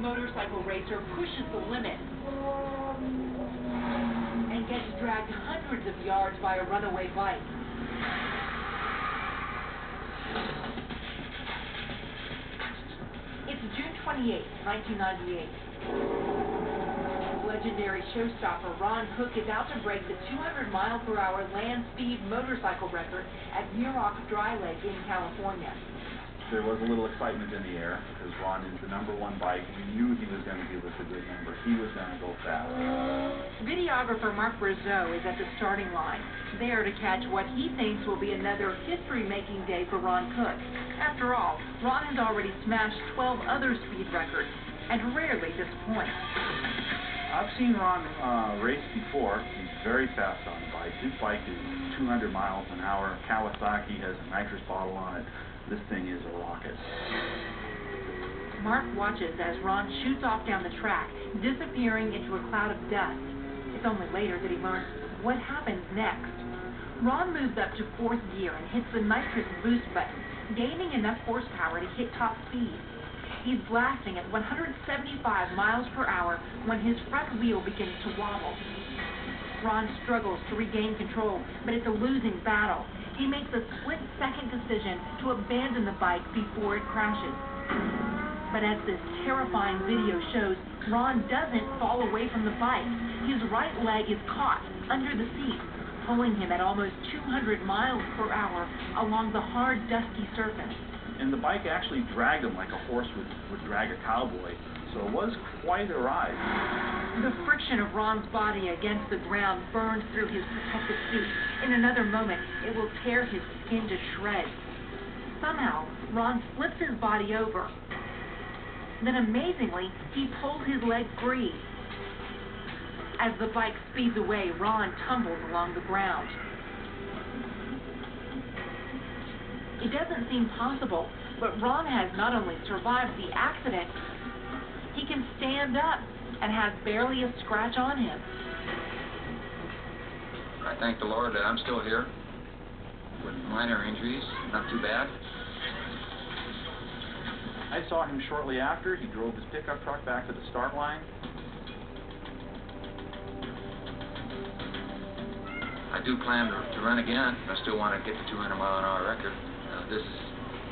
motorcycle racer pushes the limit and gets dragged hundreds of yards by a runaway bike. It's June 28, 1998. Legendary showstopper Ron Cook is out to break the 200-mile-per-hour land speed motorcycle record at Muir Rock Dry Lake in California. There was a little excitement in the air because Ron is the #1 bike. We knew he was going to give us a good number. He was going to go fast. Videographer Mark Brazeau is at the starting line, there to catch what he thinks will be another history-making day for Ron Cook. After all, Ron has already smashed 12 other speed records and rarely disappoints. I've seen Ron race before. He's very fast on the bike. His bike is 200 miles an hour. Kawasaki has a nitrous bottle on it. This thing is a rocket. Mark watches as Ron shoots off down the track, disappearing into a cloud of dust. It's only later that he learns what happens next. Ron moves up to 4th gear and hits the nitrous boost button, gaining enough horsepower to hit top speed. He's blasting at 175 miles per hour when his front wheel begins to wobble. Ron struggles to regain control, but it's a losing battle. He makes a split-second decision to abandon the bike before it crashes. But as this terrifying video shows, Ron doesn't fall away from the bike. His right leg is caught under the seat, pulling him at almost 200 miles per hour along the hard, dusty surface. And the bike actually dragged him like a horse would drag a cowboy, so it was quite a ride. The friction of Ron's body against the ground burns through his protective suit. In another moment, it will tear his skin to shreds. Somehow, Ron flips his body over. Then amazingly, he pulls his leg free. As the bike speeds away, Ron tumbles along the ground. It doesn't seem possible, but Ron has not only survived the accident, he can stand up and has barely a scratch on him. I thank the Lord that I'm still here with minor injuries, not too bad. I saw him shortly after. He drove his pickup truck back to the start line. I do plan to run again. I still want to get the 200-mile-an-hour record. This is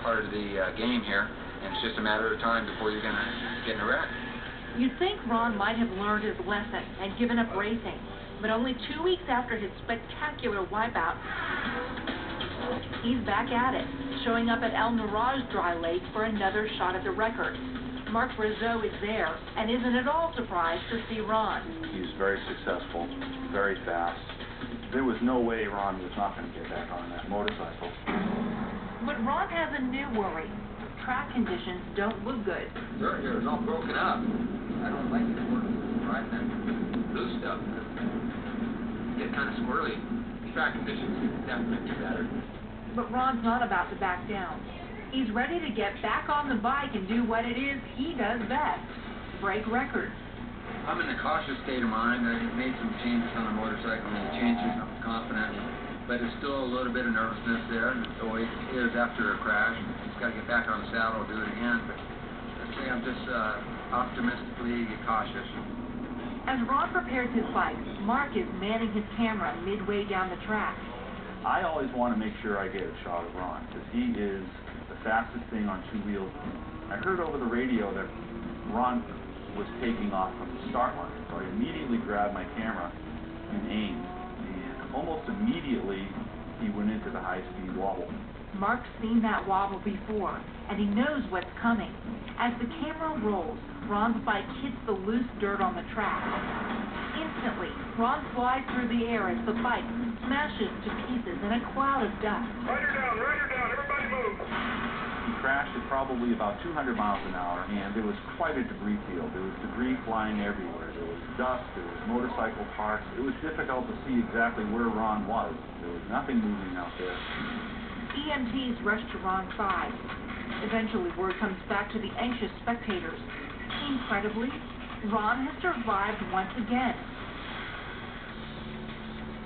part of the game here, and it's just a matter of time before you're going to get in a wreck. You'd think Ron might have learned his lesson and given up racing, but only 2 weeks after his spectacular wipeout, he's back at it, showing up at El Mirage Dry Lake for another shot at the record. Mark Brazeau is there and isn't at all surprised to see Ron. He's very successful, very fast. There was no way Ron was not going to get back on that motorcycle. But Ron has a new worry. Track conditions don't look good. Sure, here, it's all broken up. I don't like it riding that blue stuff. It gets kind of squirrely. Track conditions definitely better. But Ron's not about to back down. He's ready to get back on the bike and do what it is he does best, break records. I'm in a cautious state of mind. I made some changes on the motorcycle and the changes. I'm confident, but there's still a little bit of nervousness there. It always is after a crash. Just got to get back on the saddle and do it again. But let's say I'm just optimistically cautious. As Ron prepares his bike, Mark is manning his camera midway down the track. I always want to make sure I get a shot of Ron, because he is the fastest thing on two wheels. I heard over the radio that Ron was taking off from the start line, so I immediately grabbed my camera and aimed, and almost immediately he went into the high-speed wobble. Mark's seen that wobble before, and he knows what's coming. As the camera rolls, Ron's bike hits the loose dirt on the track. Instantly, Ron flies through the air as the bike smashes to pieces in a cloud of dust. Rider down, everybody move! He crashed at probably about 200 miles an hour, and there was quite a debris field. There was debris flying everywhere. There was dust, there was motorcycle parts. It was difficult to see exactly where Ron was. There was nothing moving out there. EMTs rushed to Ron's side. Eventually, word comes back to the anxious spectators. Incredibly, Ron has survived once again.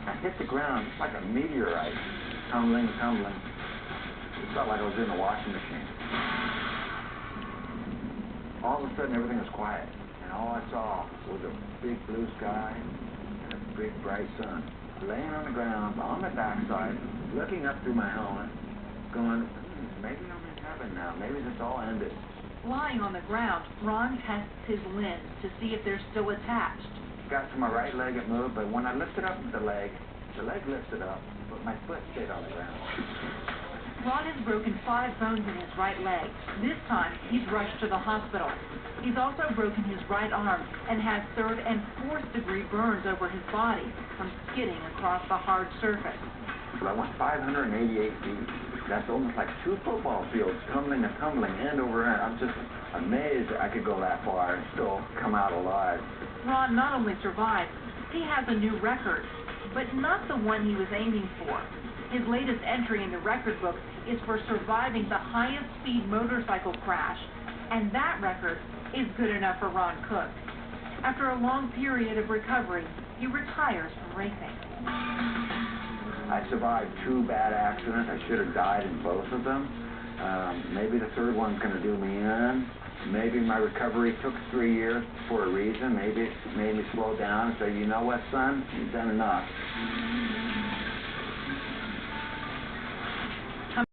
I hit the ground just like a meteorite, tumbling. It felt like I was in a washing machine. all of a sudden everything was quiet, and all I saw was a big blue sky and a big bright sun. Laying on the ground, on my backside, looking up through my helmet, going, maybe I'm in heaven now, maybe this all ended. Lying on the ground, Ron tests his lens to see if they're still attached. Got to my right leg, it moved, but when I lifted up the leg lifted up, but my foot stayed on the ground. Ron has broken 5 bones in his right leg. This time, he's rushed to the hospital. He's also broken his right arm and has 3rd and 4th degree burns over his body from skidding across the hard surface. I went 588 feet. That's almost like 2 football fields, tumbling end over end. I'm just amazed that I could go that far and still come out alive. Ron not only survived, he has a new record, but not the one he was aiming for. His latest entry in the record book is for surviving the highest speed motorcycle crash, and that record is good enough for Ron Cook. After a long period of recovery, he retires from racing. I survived 2 bad accidents. I should have died in both of them. Maybe the 3rd one's going to do me in. Maybe my recovery took 3 years for a reason. Maybe it made me slow down and say, you know what, son, you've done enough.